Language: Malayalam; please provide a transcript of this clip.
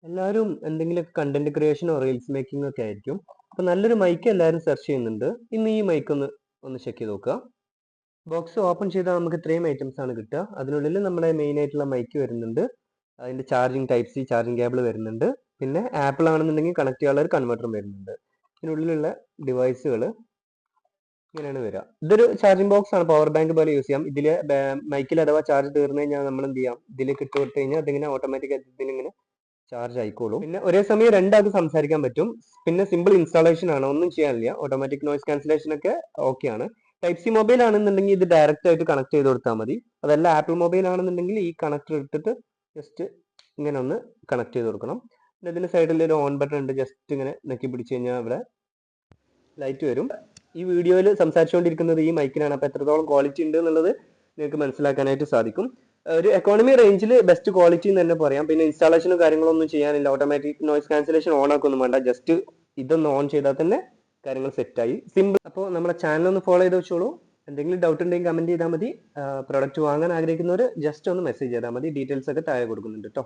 എല്ലാവരും എന്തെങ്കിലുമൊക്കെ കണ്ടന്റ് ക്രിയേഷനോ റീൽസ് മേക്കിംഗോ ഒക്കെ ആയിരിക്കും. അപ്പൊ നല്ലൊരു മൈക്ക് എല്ലാവരും സെർച്ച് ചെയ്യുന്നുണ്ട്. ഇന്ന് ഈ മൈക്ക് ഒന്ന് ചെക്ക് ചെയ്ത് നോക്കുക. ബോക്സ് ഓപ്പൺ ചെയ്താൽ നമുക്ക് ഇത്രയും ഐറ്റംസ് ആണ് കിട്ടുക. അതിനുള്ളിൽ നമ്മുടെ മെയിൻ ആയിട്ടുള്ള മൈക്ക് വരുന്നുണ്ട്. അതിന്റെ charging type C charging cable വരുന്നുണ്ട്. പിന്നെ ആപ്പിൾ ആണെന്നുണ്ടെങ്കിൽ കണക്ട് ചെയ്യാനുള്ള ഒരു കൺവെർട്ടറും വരുന്നുണ്ട്. ഇതിനുള്ളിലുള്ള ഡിവൈസുകൾ ഇങ്ങനെയാണ് വരിക. ഇതൊരു ചാർജിങ് ബോക്സ് ആണ്, പവർ ബാങ്ക് പോലെ യൂസ് ചെയ്യാം. ഇതിൽ മൈക്കിൽ അഥവാ ചാർജ് തീർന്നു കഴിഞ്ഞാൽ നമ്മൾ എന്ത് ചെയ്യാം, ഇതിലേക്ക് ഇട്ട് കൊടുത്തു കഴിഞ്ഞാൽ അതിങ്ങനെ ഓട്ടോമാറ്റിക് ഇതിലിങ്ങനെ ചാർജ് ആയിക്കോളും. പിന്നെ ഒരേ സമയം രണ്ടാൾക്ക് സംസാരിക്കാൻ പറ്റും. പിന്നെ സിമ്പിൾ ഇൻസ്റ്റാളേഷൻ ആണ്, ഒന്നും ചെയ്യാനില്ല. ഓട്ടോമാറ്റിക് നോയ്സ് ക്യാൻസലേഷൻ ഒക്കെ ഓക്കെ ആണ്. ടൈപ്പ് സി മൊബൈൽ ആണെന്നുണ്ടെങ്കിൽ ഇത് ഡയറക്റ്റ് ആയിട്ട് കണക്ട് ചെയ്ത് കൊടുത്താൽ മതി. അതല്ല ആപ്പിൾ മൊബൈൽ ആണെന്നുണ്ടെങ്കിൽ ഈ കണക്ടർ എടുത്തിട്ട് ജസ്റ്റ് ഇങ്ങനെ ഒന്ന് കണക്ട് ചെയ്ത് കൊടുക്കണം. പിന്നെ ഇതിന്റെ സൈഡിൽ ഒരു ഓൺ ബട്ടൺ ഉണ്ട്, ജസ്റ്റ് ഇങ്ങനെ നെക്കി പിടിച്ചു കഴിഞ്ഞാൽ ഇവിടെ ലൈറ്റ് വരും. ഈ വീഡിയോയിൽ സംസാരിച്ചുകൊണ്ടിരിക്കുന്നത് ഈ മൈക്കിനാണ്. അപ്പോൾ എത്രത്തോളം ക്വാളിറ്റി ഉണ്ട് എന്നുള്ളത് നിങ്ങൾക്ക് മനസ്സിലാക്കാനായിട്ട് സാധിക്കും. ഒരു എക്കോണമി റേഞ്ചിൽ ബെസ്റ്റ് ക്വാളിറ്റി എന്ന് തന്നെ പറയാം. പിന്നെ ഇൻസ്റ്റാളേഷനും കാര്യങ്ങളൊന്നും ചെയ്യാനില്ല. ഓട്ടോമാറ്റിക് നോയ്സ് ക്യാൻസലേഷൻ ഓൺ ആക്കൊന്നും വേണ്ട. ജസ്റ്റ് ഇതൊന്ന് ഓൺ ചെയ്താൽ തന്നെ കാര്യങ്ങൾ സെറ്റായി. സിമ്പിൾ. അപ്പോൾ നമ്മുടെ ചാനൽ ഒന്ന് ഫോളോ ചെയ്ത് വെച്ചോളൂ. എന്തെങ്കിലും ഡൗട്ട് ഉണ്ടെങ്കിൽ കമന്റ് ചെയ്താൽ മതി. പ്രൊഡക്റ്റ് വാങ്ങാൻ ആഗ്രഹിക്കുന്നവർ ജസ്റ്റ് ഒന്ന് മെസ്സേജ് ചെയ്താൽ മതി. ഡീറ്റെയിൽസ് ഒക്കെ താഴെ കൊടുക്കുന്നുണ്ട് കേട്ടോ.